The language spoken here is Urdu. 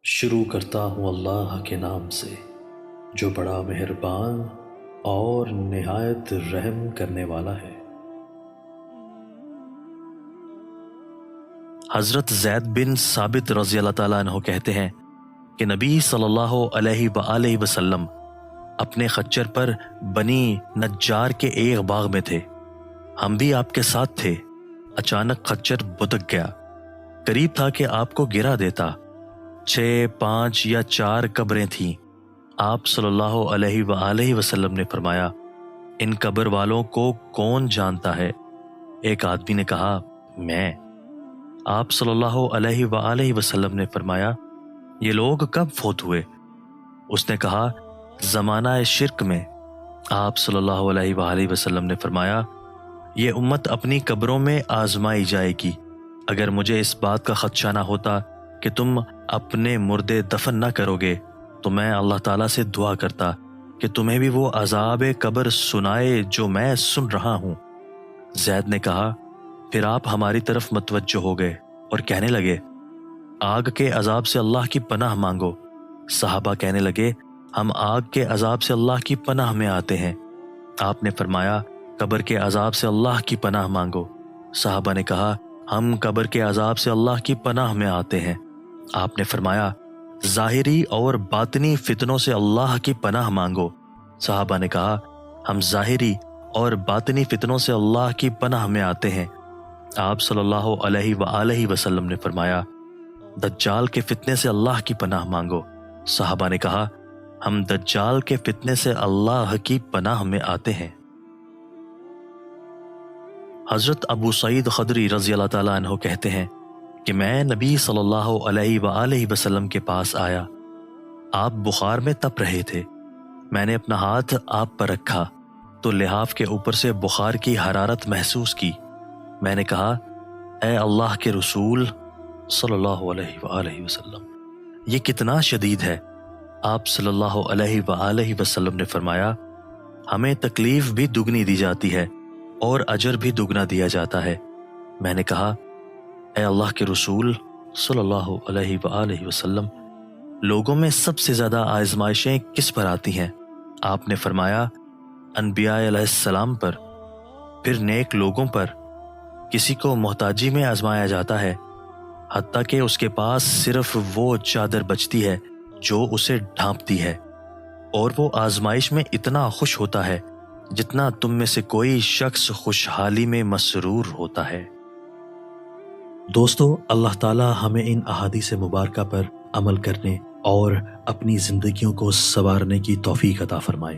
شروع کرتا ہوں اللہ کے نام سے جو بڑا مہربان اور نہایت رحم کرنے والا ہے۔ حضرت زید بن ثابت رضی اللہ تعالیٰ عنہ کہتے ہیں کہ نبی صلی اللہ علیہ وآلہ وسلم اپنے خچر پر بنی نجار کے ایک باغ میں تھے۔ ہم بھی آپ کے ساتھ تھے۔ اچانک خچر بتک گیا، قریب تھا کہ آپ کو گرا دیتا۔ 6، 5 یا 4 قبریں تھیں۔ آپ صلی اللہ علیہ وآلہ وسلم نے فرمایا، ان قبر والوں کو کون جانتا ہے؟ ایک آدمی نے کہا، میں۔ آپ صلی اللہ علیہ وآلہ وسلم نے فرمایا، یہ لوگ کب فوت ہوئے؟ اس نے کہا، زمانہ شرک میں۔ آپ صلی اللہ علیہ وآلہ وسلم نے فرمایا، یہ امت اپنی قبروں میں آزمائی جائے گی۔ اگر مجھے اس بات کا خدشہ نہ ہوتا کہ تم اپنے مردے دفن نہ کرو گے تو میں اللہ تعالیٰ سے دعا کرتا کہ تمہیں بھی وہ عذاب قبر سنائے جو میں سن رہا ہوں۔ زید نے کہا، پھر آپ ہماری طرف متوجہ ہو گئے اور کہنے لگے، آگ کے عذاب سے اللہ کی پناہ مانگو۔ صحابہ کہنے لگے، ہم آگ کے عذاب سے اللہ کی پناہ میں آتے ہیں۔ آپ نے فرمایا، قبر کے عذاب سے اللہ کی پناہ مانگو۔ صحابہ نے کہا، ہم قبر کے عذاب سے اللہ کی پناہ میں آتے ہیں۔ آپ نے فرمایا، ظاہری اور باطنی فتنوں سے اللہ کی پناہ مانگو۔ صحابہ نے کہا، ہم ظاہری اور باطنی فتنوں سے اللہ کی پناہ میں آتے ہیں۔ آپ صلی اللہ علیہ وآلہ وسلم نے فرمایا، دجال کے فتنے سے اللہ کی پناہ مانگو۔ صحابہ نے کہا، ہم دجال کے فتنے سے اللہ کی پناہ میں آتے ہیں۔ حضرت ابو سعید خدری رضی اللہ تعالیٰ عنہ کہتے ہیں کہ میں نبی صلی اللہ علیہ وآلہ وسلم کے پاس آیا۔ آپ بخار میں تپ رہے تھے۔ میں نے اپنا ہاتھ آپ پر رکھا تو لحاف کے اوپر سے بخار کی حرارت محسوس کی۔ میں نے کہا، اے اللہ کے رسول صلی اللہ علیہ وآلہ وسلم، یہ کتنا شدید ہے؟ آپ صلی اللہ علیہ وآلہ وسلم نے فرمایا، ہمیں تکلیف بھی دگنی دی جاتی ہے اور اجر بھی دگنا دیا جاتا ہے۔ میں نے کہا، اے اللہ کے رسول صلی اللہ علیہ وآلہ وسلم، لوگوں میں سب سے زیادہ آزمائشیں کس پر آتی ہیں؟ آپ نے فرمایا، انبیاء علیہ السلام پر، پھر نیک لوگوں پر۔ کسی کو محتاجی میں آزمایا جاتا ہے، حتیٰ کہ اس کے پاس صرف وہ چادر بچتی ہے جو اسے ڈھانپتی ہے، اور وہ آزمائش میں اتنا خوش ہوتا ہے جتنا تم میں سے کوئی شخص خوشحالی میں مسرور ہوتا ہے۔ دوستو، اللہ تعالی ہمیں ان احادیث مبارکہ پر عمل کرنے اور اپنی زندگیوں کو سنوارنے کی توفیق عطا فرمائے۔